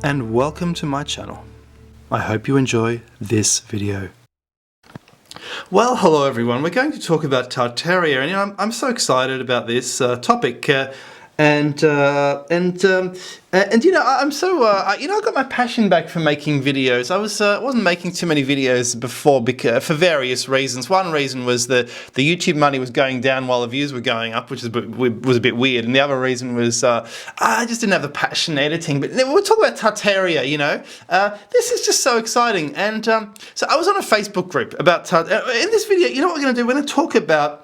and welcome to my channel. I hope you enjoy this video. Well, hello everyone. We're going to talk about Tartaria, and I'm so excited about this topic. I'm so I got my passion back for making videos. I wasn't making too many videos before for various reasons. One reason was that the YouTube money was going down while the views were going up, which was a bit weird. And the other reason was I just didn't have the passion editing. But we'll talk about Tartaria. This is just so exciting. And so I was on a Facebook group about in this video. You know what we're going to do? We're going to talk about.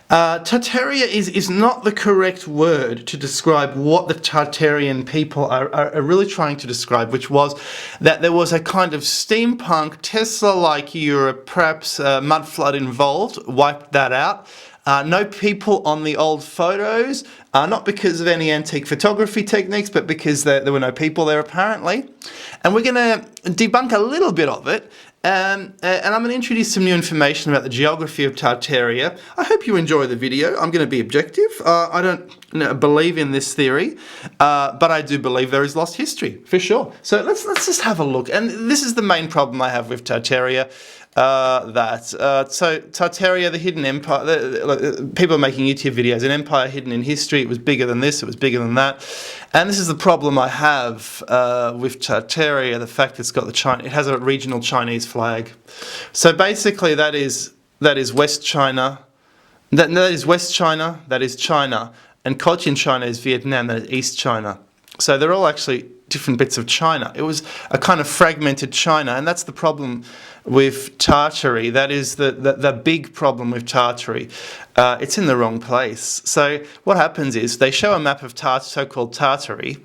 Tartaria is not the correct word to describe what the Tartarian people are really trying to describe, which was that there was a kind of steampunk, Tesla-like Europe, perhaps mud flood involved, wiped that out. No people on the old photos, not because of any antique photography techniques, but because there were no people there apparently. And we're going to debunk a little bit of it. And I'm going to introduce some new information about the geography of Tartaria. I hope you enjoy the video. I'm going to be objective. I don't believe in this theory, but I do believe there is lost history, for sure. So let's just have a look. And this is the main problem I have with Tartaria. So Tartaria, the hidden empire, people are making YouTube videos, an empire hidden in history. It was bigger than this, it was bigger than that. And this is the problem I have with Tartaria, the fact it has a regional Chinese flag. So basically that is West China, that is West China, that is China, and Cochin China is Vietnam, that is East China. So they're all actually different bits of China. It was a kind of fragmented China, and that's the problem with Tartary. That is the big problem with Tartary. It's in the wrong place. So what happens is they show a map of so-called Tartary,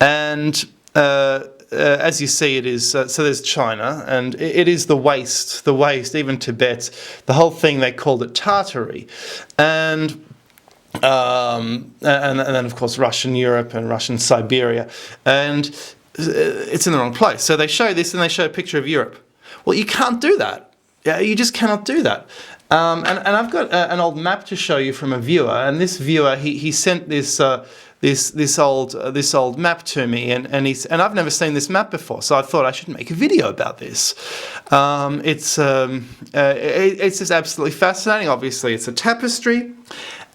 and as you see, it is so there's China, and it is the waste, even Tibet, the whole thing. They called it Tartary, and then of course Russian Europe and Russian Siberia, and it's in the wrong place. So they show this and they show a picture of Europe. Well, you can't do that. Yeah, you just cannot do that. And I've got an old map to show you from a viewer, and this viewer he sent this old map to me, and I've never seen this map before, so I thought I should make a video about this. It's just absolutely fascinating. Obviously, it's a tapestry.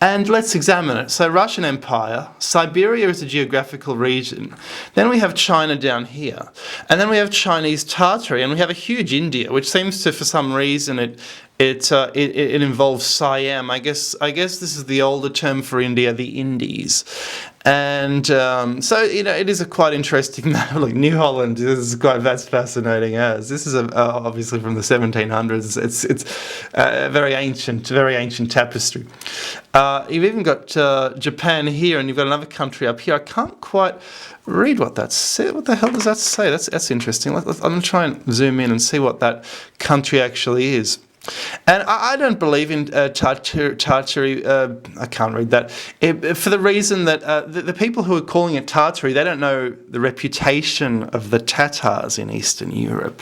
And let's examine it. So Russian Empire, Siberia is a geographical region. Then we have China down here. And then we have Chinese Tartary, and we have a huge India, which seems to, for some reason, it involves Siam. I guess this is the older term for India, the Indies. And so it is a quite interesting map. Like New Holland, that's fascinating. This is obviously from the 1700s. It's a very ancient tapestry. You've even got Japan here, and you've got another country up here. I can't quite read what that says. What the hell does that say? That's interesting. I'm going to try and zoom in and see what that country actually is. And I don't believe in Tartary. I can't read that for the reason that the people who are calling it Tartary, they don't know the reputation of the Tatars in Eastern Europe.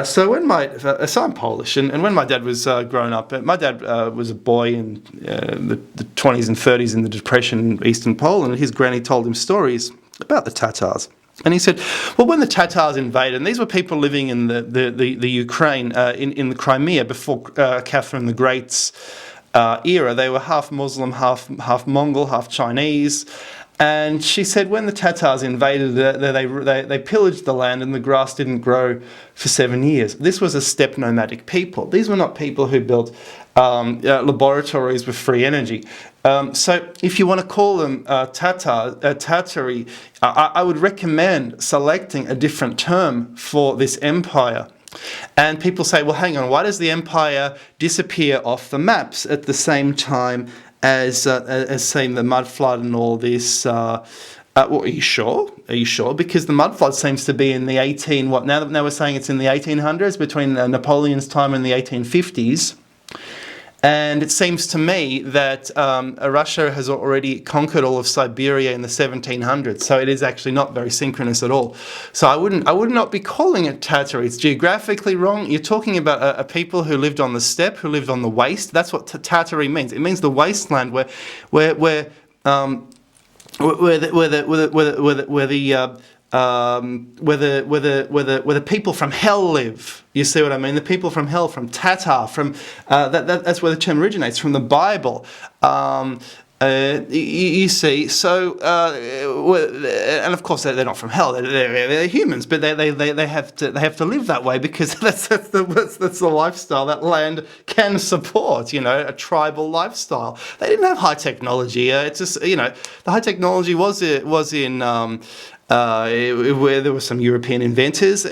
So I'm Polish, and when my dad was growing up, my dad was a boy in the 20s and 30s in the Depression in Eastern Poland, and his granny told him stories about the Tatars. And he said, well, when the Tatars invaded, and these were people living in the Ukraine, in the Crimea before Catherine the Great's era, they were half Muslim, half Mongol, half Chinese. And she said when the Tatars invaded, they pillaged the land and the grass didn't grow for 7 years. This was a steppe nomadic people. These were not people who built laboratories with free energy. So if you want to call them Tartary, I would recommend selecting a different term for this empire. And people say, well, hang on, why does the empire disappear off the maps at the same time as saying the mud flood and all this? Well, are you sure? Are you sure? Because the mud flood seems to be in the now we're saying it's in the 1800s, between Napoleon's time and the 1850s. And it seems to me that Russia has already conquered all of Siberia in the 1700s, so it is actually not very synchronous at all. So I would not be calling it Tartary. It's geographically wrong. You're talking about a people who lived on the steppe, who lived on the waste. That's what Tartary means. It means the wasteland where the where the people from hell live. You see what I mean? The people from hell, from Tatar, from that's where the term originates, from the Bible. You see, so and of course they're not from hell. They're humans, but they have to live that way because that's the lifestyle that land can support. A tribal lifestyle. They didn't have high technology. It's just the high technology was in. Where there were some European inventors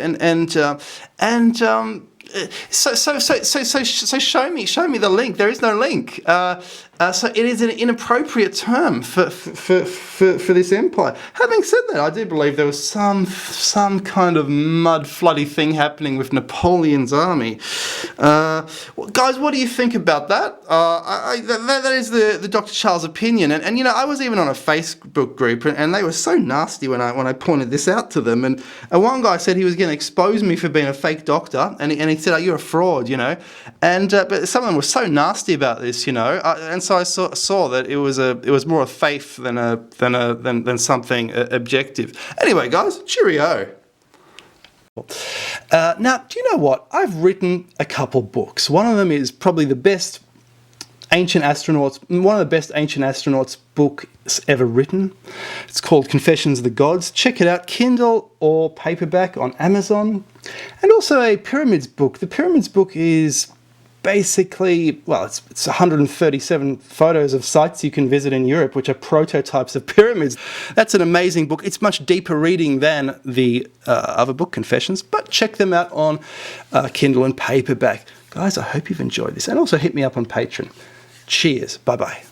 so show me the link. There is no link. So it is an inappropriate term for this empire. Having said that, I do believe there was some kind of mud floody thing happening with Napoleon's army. Guys, what do you think about that? That is the Dr. Charles' opinion. And I was even on a Facebook group, and they were so nasty when I pointed this out to them. And one guy said he was going to expose me for being a fake doctor, and he said, "Oh, you're a fraud," And but some of them were so nasty about this, and so I saw that it was more a faith than something objective. Anyway, guys, cheerio. Now, do you know what? I've written a couple books. One of them is probably one of the best ancient astronauts books ever written. It's called Confessions of the Gods. Check it out, Kindle or paperback on Amazon. And also a pyramids book. The pyramids book is basically, it's 137 photos of sites you can visit in Europe, which are prototypes of pyramids. That's an amazing book. It's much deeper reading than the other book, Confessions, but check them out on Kindle and paperback. Guys, I hope you've enjoyed this. And also hit me up on Patreon. Cheers. Bye-bye.